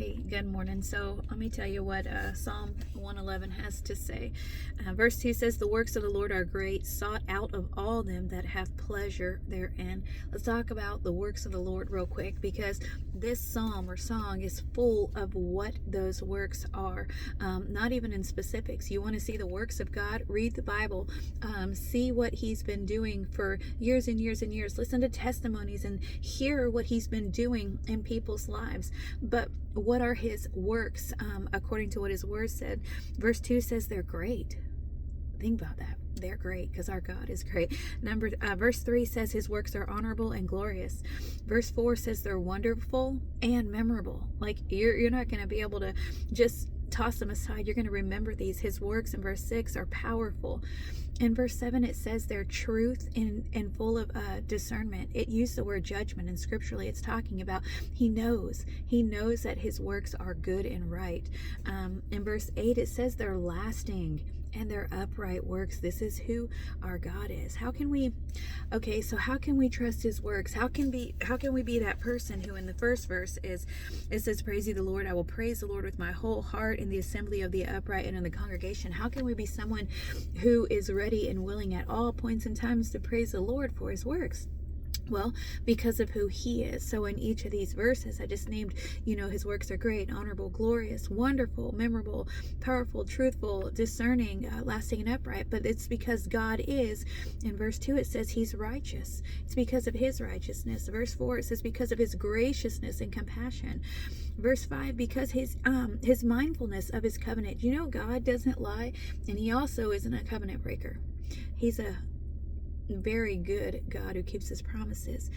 Hey, good morning. So let me tell you what Psalm 111 has to say. Verse 2 says, "The works of the Lord are great, sought out of all them that have pleasure therein." Let's talk about the works of the Lord real quick, because this psalm or song is full of what those works are. Not even in specifics. You want to see the works of God? Read the Bible. See what He's been doing for years and years and years. Listen to testimonies and hear what He's been doing in people's lives. But what are His works according to what His word said? Verse 2 says they're great. Think about that. They're great because our God is great. Verse 3 says His works are honorable and glorious. Verse 4 says they're wonderful and memorable. Like you're not going to be able to just toss them aside. You're going to remember these. His works in verse 6 are powerful. In verse 7 it says they're truth and full of discernment. It used the word judgment, and scripturally it's talking about He knows that His works are good and right. In verse 8 it says they're lasting and they're upright works. This is who our God is. How can we trust His works? How can we be that person who in the first verse it says, "Praise ye the Lord, I will praise the Lord with my whole heart in the assembly of the upright and in the congregation"? How can we be someone who is ready and willing at all points and times to praise the Lord for His works? Well, because of who He is. So in each of these verses I just named, His works are great, honorable, glorious, wonderful, memorable, powerful, truthful, discerning, lasting, and upright. But it's because God is. In verse 2 it says He's righteous. It's because of His righteousness. Verse 4 it says because of His graciousness and compassion. Verse 5, because His mindfulness of His covenant. God doesn't lie, and He also isn't a covenant breaker. He's a very good God who keeps His promises.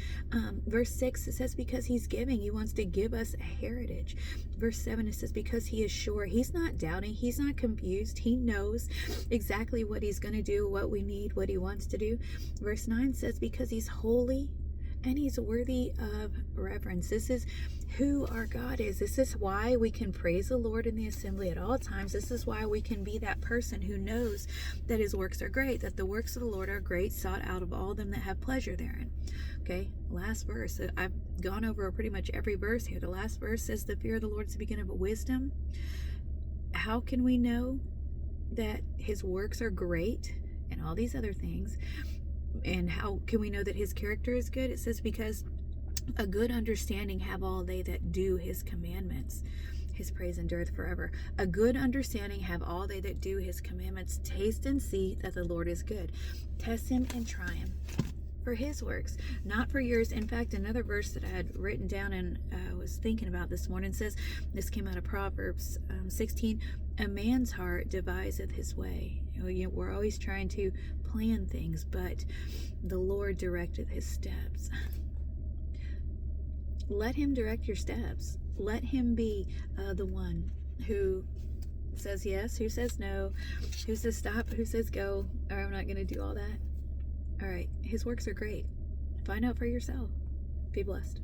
Verse 6 it says because He's giving. He wants to give us a heritage. Verse 7 it says because He is sure. He's not doubting. He's not confused. He knows exactly what He's going to do, what we need, what He wants to do. Verse 9 says because He's holy and He's worthy of reverence. This is who our God is. This is why we can praise the Lord in the assembly at all times. This is why we can be that person who knows that His works are great, that the works of the Lord are great, sought out of all them that have pleasure therein. Okay, last verse. I've gone over pretty much every verse here. The last verse says the fear of the Lord is the beginning of wisdom. How can we know that His works are great and all these other things? And how can we know that His character is good? It says because a good understanding have all they that do His commandments. His praise endureth forever. A good understanding have all they that do His commandments. Taste and see that the Lord is good. Test Him and try Him for His works, not for yours. In fact, another verse that I had written down and was thinking about this morning says, this came out of Proverbs 16, "A man's heart deviseth his way." We're always trying to plan things, but the Lord directeth his steps. Let Him direct your steps. Let Him be the one who says yes, who says no, who says stop, who says go, or I'm not going to do all that. All right, His works are great. Find out for yourself. Be blessed.